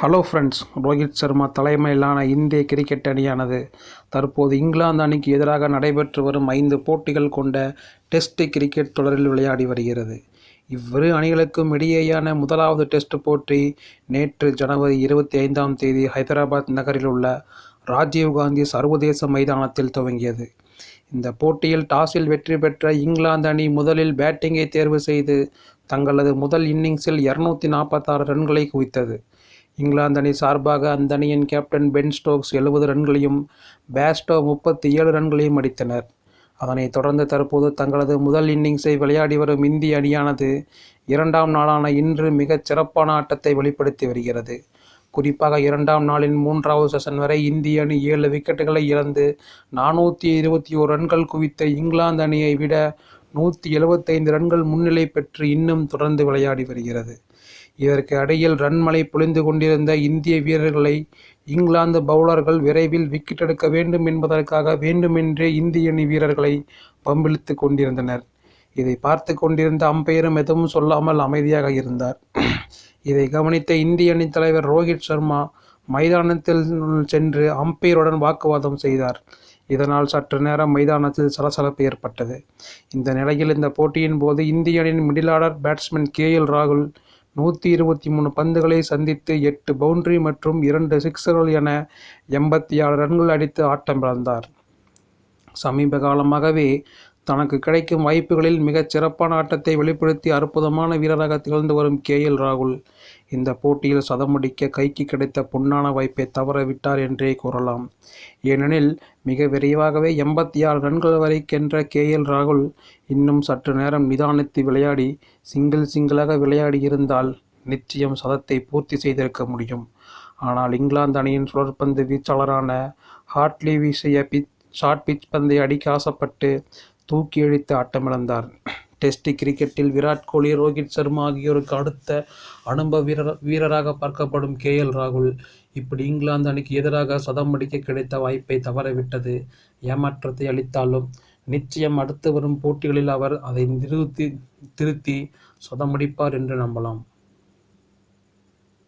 Hello friends, Rohit Sharma தலைமையிலான இந்திய cricket அணியானது தற்போது இங்கிலாந்து அணிக்கு எதிராக நடைபெற்று வரும் 5 போட்டிகள் கொண்ட டெஸ்ட் கிரிக்கெட் தொடரில் விளையாடி வருகிறது. இவ்விரு அணிகளுக்கும் இடையேயான முதலாவது டெஸ்ட் போட்டி நேற்று ஜனவரி 25ஆம் தேதி ஹைதராபாத் நகரில் உள்ள ராஜீவ்காந்தி சர்வதேச மைதானத்தில் துவங்கியது. இந்த போட்டியில் டாஸில் வெற்றி பெற்ற இங்கிலாந்து அணி முதலில் பேட்டிங்கை தேர்வு செய்து தங்களது முதல் இன்னிங்ஸில் 246 ரன்களை குவித்தது. இங்கிலாந்து அணி சார்பாக அந்த அணியின் கேப்டன் பென் ஸ்டோக்ஸ் 70 ரன்களையும் பேஸ்டோ 37 ரன்களையும் அடித்தனர். அதனைத் தொடர்ந்து தற்போது தங்களது முதல் இன்னிங்ஸை விளையாடி வரும் இந்திய அணியானது இரண்டாம் நாளான இன்று மிகச் சிறப்பான ஆட்டத்தை வெளிப்படுத்தி வருகிறது. குறிப்பாக இரண்டாம் நாளின் 3வது செஷன் வரை இந்திய அணி 7 விக்கெட்டுகளை இழந்து 421 ரன்கள் குவித்த இங்கிலாந்து அணியை விட 175 ரன்கள் முன்னிலை பெற்று இன்னும் தொடர்ந்து விளையாடி வருகிறது. இதற்கு இடையில் ரன்மழை பொழிந்து கொண்டிருந்த இந்திய வீரர்களை இங்கிலாந்து பவுலர்கள் விரைவில் விக்கெட் எடுக்க வேண்டும் என்பதற்காக வேண்டுமென்றே இந்திய அணி வீரர்களை பம்பிழுத்து கொண்டிருந்தனர். இதை பார்த்து கொண்டிருந்த அம்பையரும் எதுவும் சொல்லாமல் அமைதியாக இருந்தார். இதை கவனித்த இந்திய அணி தலைவர் ரோஹித் சர்மா மைதானத்தில் சென்று அம்பையருடன் வாக்குவாதம் செய்தார். இதனால் சற்று நேரம் மைதானத்தில் சலசலப்பு ஏற்பட்டது. இந்த நிலையில் இந்த போட்டியின் போது இந்திய அணியின் மிடில் ஆர்டர் பேட்ஸ்மேன் ராகுல் 123 பந்துகளை சந்தித்து 8 பவுண்டரி மற்றும் 2 சிக்ஸர்கள் என 86 ரன்கள் அடித்து ஆட்டமிழந்தார். சமீப காலமாகவே தனக்கு கிடைக்கும் வாய்ப்புகளில் மிகச் சிறப்பான ஆட்டத்தை வெளிப்படுத்தி அற்புதமான வீரராக திகழ்ந்து வரும் ராகுல் இந்த போட்டியில் சதமடிக்க கைக்கு கிடைத்த பொன்னான வாய்ப்பை தவறவிட்டார் என்றே கூறலாம். ஏனெனில் மிக விரைவாகவே 86 ரன்கள் வரை சென்ற ராகுல் இன்னும் சற்று நேரம் நிதானித்து விளையாடி சிங்கிளாக விளையாடியிருந்தால் நிச்சயம் சதத்தை பூர்த்தி செய்திருக்க முடியும். ஆனால் இங்கிலாந்து அணியின் சுழற்பந்து வீச்சாளரான ஹாட்லி வீசிய ஷார்ட் பிட்ச் பந்தை அடிக்க ஆசைப்பட்டு தூக்கி அடித்து ஆட்டமிழந்தார். டெஸ்ட் கிரிக்கெட்டில் விராட் கோலி, ரோஹித் சர்மா ஆகியோருக்கு அடுத்த அனுபவ வீரராக பார்க்கப்படும் ராகுல் இப்படி இங்கிலாந்து அணிக்கு எதிராக சதம் அடிக்க கிடைத்த வாய்ப்பை தவறவிட்டது ஏமாற்றத்தை அளித்தாலும் நிச்சயம் அடுத்து வரும் போட்டிகளில் அவர் அதை திருத்தி சதமடிப்பார் என்று நம்பலாம்.